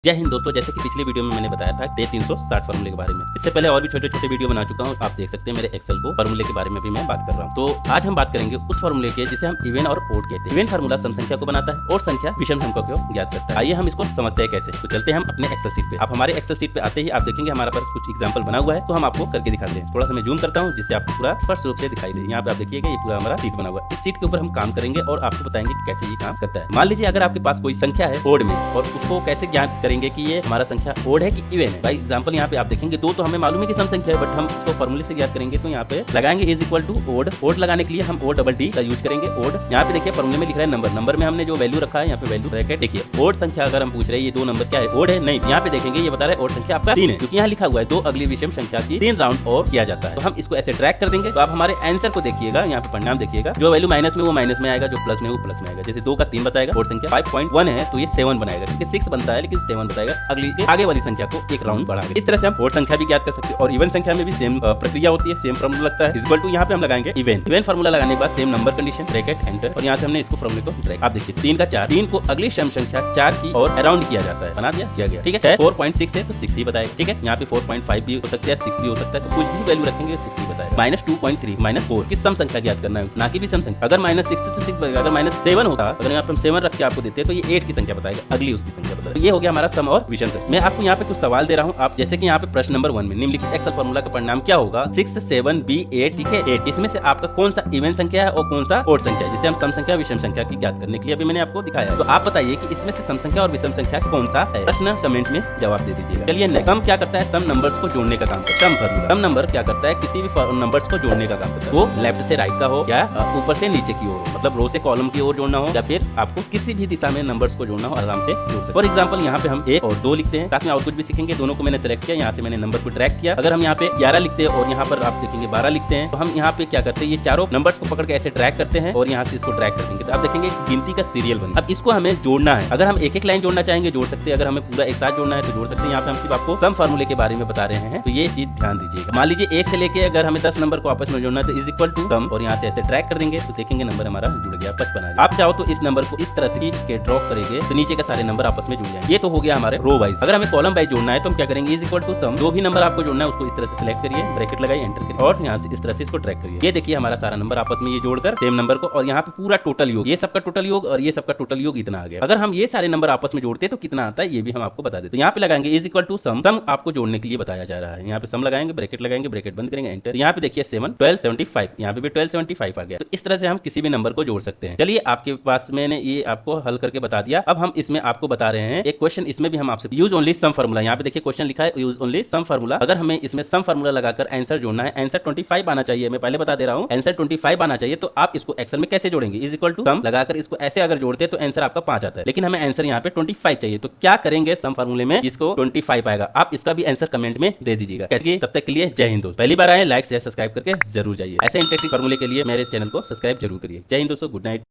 जय हिंद दोस्तों, जैसे कि पिछले वीडियो में मैंने बताया था डे 360 फार्मूले के बारे में। इससे पहले और भी छोटे छोटे वीडियो बना चुका हूं, आप देख सकते हैं मेरे एक्सेल को। फार्मूले के बारे में भी मैं बात कर रहा हूं। तो आज हम बात करेंगे उस फार्मूले के जिसे हम इवन और ओड कहते हैं। इवन फार्मूला सम संख्या को बनाता है और संख्या विषम संख्या को ज्ञात करता है। आइए हम इसको समझते हैं कैसे। तो चलते हैं हम अपने एक्सेल शीट पे। आप हमारे एक्सेल शीट पे आते ही आप देखेंगे हमारा पर कुछ एग्जाम्पल बना हुआ है, तो हम आपको करके दिखाते हैं। थोड़ा सा मैं जूम करता हूँ जिससे आपको पूरा स्पष्ट रूप से दिखाई दे। यहाँ पे आप देखिएगा ये पूरा हमारा शीट बना हुआ है। इस शीट के ऊपर हम काम करेंगे और आपको बताएंगे कि कैसे ये काम करता है। मान लीजिए अगर आपके पास कोई संख्या है ओड में, और उसको कैसे ज्ञात करेंगे कि ये हमारा संख्या ओड है कि इवन है। बाई एग्जांपल यहाँ पे आप देखेंगे दो तो हमें मालूम है कि सम संख्या है, बट हम इसको फॉर्मूले से ज्ञात करेंगे। तो यहाँ पे लगाएंगे is equal to odd. Odd लगाने के लिए हम ओ डबल डी का यूज करेंगे। ओड यहाँ पे देखिए फॉर्मूले में लिख रहा है नंबर। नंबर में हमने जो वैल्यू रखा है यहाँ पे वैल्यू ब्रैकेट। देखिए ओड संख्या अगर हम पूछ रहे हैं ये दो नंबर क्या है, ओड है नहीं, यहाँ पे देखेंगे ये बता रहा है ओड संख्या आपका 3 है, क्योंकि यहाँ लिखा हुआ है दो अगली विषम संख्या की 3 राउंड और किया जाता है। तो हम इसको ऐसे ट्रैक कर देंगे। तो आप हमारे आंसर को देखिएगा, यहाँ पे परिणाम देखिएगा। जो वैल्यू माइनस में वो माइनस में आएगा, जो प्लस में वो प्लस में आएगा। जैसे 2 का 3 बताएगा, ओड संख्या 5.1 है तो ये 7 बनाएगा, क्योंकि 6 बनता है लेकिन 7 बताएगा। अगली के आगे वाली संख्या को एक राउंड बढ़ाएंगे। इस तरह से हम ओड संख्या भी ज्ञात कर सकते हैं। और इवन संख्या में भी सेम प्रक्रिया होती है, सेम फॉर्मूला लगता है। इक्वल टू यहाँ पे हम लगाएंगे इवन। इवन फॉर्मूला लगाने के बाद same number condition bracket enter, और यहाँ से हमने इसको फॉर्मूले को ड्रैग। आप देखिए 3 का 4, 3 को अगली सम संख्या 4 की और अराउंड किया जाता है। बना दिया, किया गया, ठीक है। 4.6 है तो 6 ही बताएगा, ठीक है। यहाँ पे 4.5 भी हो सकता है, 6 भी हो सकता है, तो कुछ भी वैल्यू रखेंगे 6 ही बताएगा। -2.3 -4 किस सम संख्या ज्ञात करना है, ना कि विषम संख्या। अगर -6 तो 6 बनेगा। अगर -7 होता, अगर यहाँ पे हम 7 रख के आपको देते तो ये 8 की संख्या बताएगा, अगली उसकी संख्या बताएगा। ये हो गया हमारा सम और विषम संख्या। मैं आपको यहाँ पे कुछ सवाल दे रहा हूँ। आप जैसे कि यहाँ पे प्रश्न नंबर 1 में निम्नलिखित एक्सेल फार्मूला का परिणाम क्या होगा 6 7 B 8, ठीक है। 8 इसमें से आपका कौन सा इवन संख्या है और कौन सा ओड संख्या है, जिसे हम सम संख्या विषम संख्या की ज्ञात करने के लिए अभी मैंने आपको दिखाया। तो आप बताइए कि इसमें से सम संख्या और विषम संख्या कौन सा है। प्रश्न कमेंट में जवाब दे दीजिएगा। चलिए नेक्स्ट, सम क्या करता है, सम नंबर्स को जोड़ने का काम करता है। सम फार्मूला, सम नंबर क्या करता है, किसी भी नंबर्स को जोड़ने का काम करता है। वो लेफ्ट से राइट का हो या ऊपर से नीचे की ओर, मतलब रो से कॉलम की ओर जोड़ना हो, या फिर आपको किसी भी दिशा में नंबर्स को जोड़ना हो, आराम से जोड़ सकते। फॉर एग्जाम्पल यहाँ पे हम 1 और 2 लिखते हैं, ताकि और कुछ भी सीखेंगे। दोनों को मैंने सेलेक्ट किया, यहाँ से मैंने नंबर को ट्रैक किया। अगर हम यहाँ पे 11 लिखते हैं और यहाँ पर आप देखेंगे 12 लिखते हैं, तो हम यहाँ पे क्या करते हैं, ये चारों नंबर्स को पकड़ के ऐसे ट्रैक करते हैं और यहाँ से इसको ट्रैक कर देंगे। तो आप देखेंगे गिनती का सीरियल बन। अब इसको हमें जोड़ना है। अगर हम एक एक लाइन जोड़ना चाहेंगे जोड़ सकते हैं, अगर हमें पूरा एक साथ जोड़ना है तो जोड़ सकते हैं। यहाँ पे हम सिर्फ आपको सम फार्मूले के बारे में बता रहे हैं, तो ये चीज ध्यान दीजिएगा। मान लीजिए 1 से लेके अगर हमें 10 नंबर को आपस में जोड़ना है तो इज इक्वल टू सम, और यहाँ से ऐसे ट्रैक कर देंगे तो देखेंगे नंबर हमारा जुड़ गया 55। आप चाहो तो इस नंबर को इस तरह से खींच के ड्रॉप करेंगे तो नीचे के सारे नंबर आपस में जुड़ जाएंगे। ये तो हो गया हमारे रो वाइज। अगर हमें कॉलम वाइज जोड़ना है तो हम क्या करेंगे, इज इक्वल टू सम। जो भी नंबर आपको जोड़ना है उसको इस तरह से सिलेक्ट करिए, ब्रैकेट लगाइए, एंटर करिए, और यहाँ से इस तरह से इसको ट्रैक करिए। ये देखिए हमारा सारा नंबर आपस में ये जोड़कर सेम नंबर को, और यहाँ पे पूरा टोटल योग, ये सबका टोटल योग और ये सबका टोटल योग इतना आ गया। अगर हम ये सारे नंबर आपस में जोड़ते तो कितना आता है ये भी हम आपको बता देते। तो यहाँ पे लगाएंगे इज इक्वल टू सम। सम आपको जोड़ने के लिए बताया जा रहा है। यहाँ पे सम लगाएंगे, ब्रैकेट बंद करेंगे, एंटर। यहाँ पे देखिए 7 1275, यहाँ पे भी 1275 आ गया। तो इस तरह से हम किसी भी नंबर को जोड़ सकते हैं। चलिए आपके पास मैंने ये आपको हल करके बता दिया। अब हम इसमें आपको बता रहे हैं एक क्वेश्चन, इसमें भी हम आपसे यूज ओनली सम फार्मूला। यहाँ पे देखिए क्वेश्चन लिखा है यूज ओनली सम फार्मूला। अगर हमें इसमें सम फार्मूला लगाकर आंसर जोड़ना है, आंसर 25 आना चाहिए। मैं पहले बता दे रहा हूँ आंसर 25 आना चाहिए। तो आप इसको एक्सेल में कैसे जोड़ेंगे, इज इक्वल टू सम लगाकर इसको ऐसे अगर जोड़ते हैं तो आंसर आपका 5 आता है, लेकिन हमें आंसर यहाँ पे 25 चाहिए। तो क्या करेंगे सम फार्मूले में जिसको 25 आएगा, आप इसका भी आंसर कमेंट में दे दीजिएगा। कैसे, तब तक के लिए जय हिंद दोस्तों। पहली बार आए लाइक शेयर सब्सक्राइब करके जरूर जाइए। ऐसे इंटरेस्टिंग फार्मूले के लिए मेरे इस चैनल को सब्सक्राइब जरूर करिए। जय हिंद दोस्तों, गुड नाइट।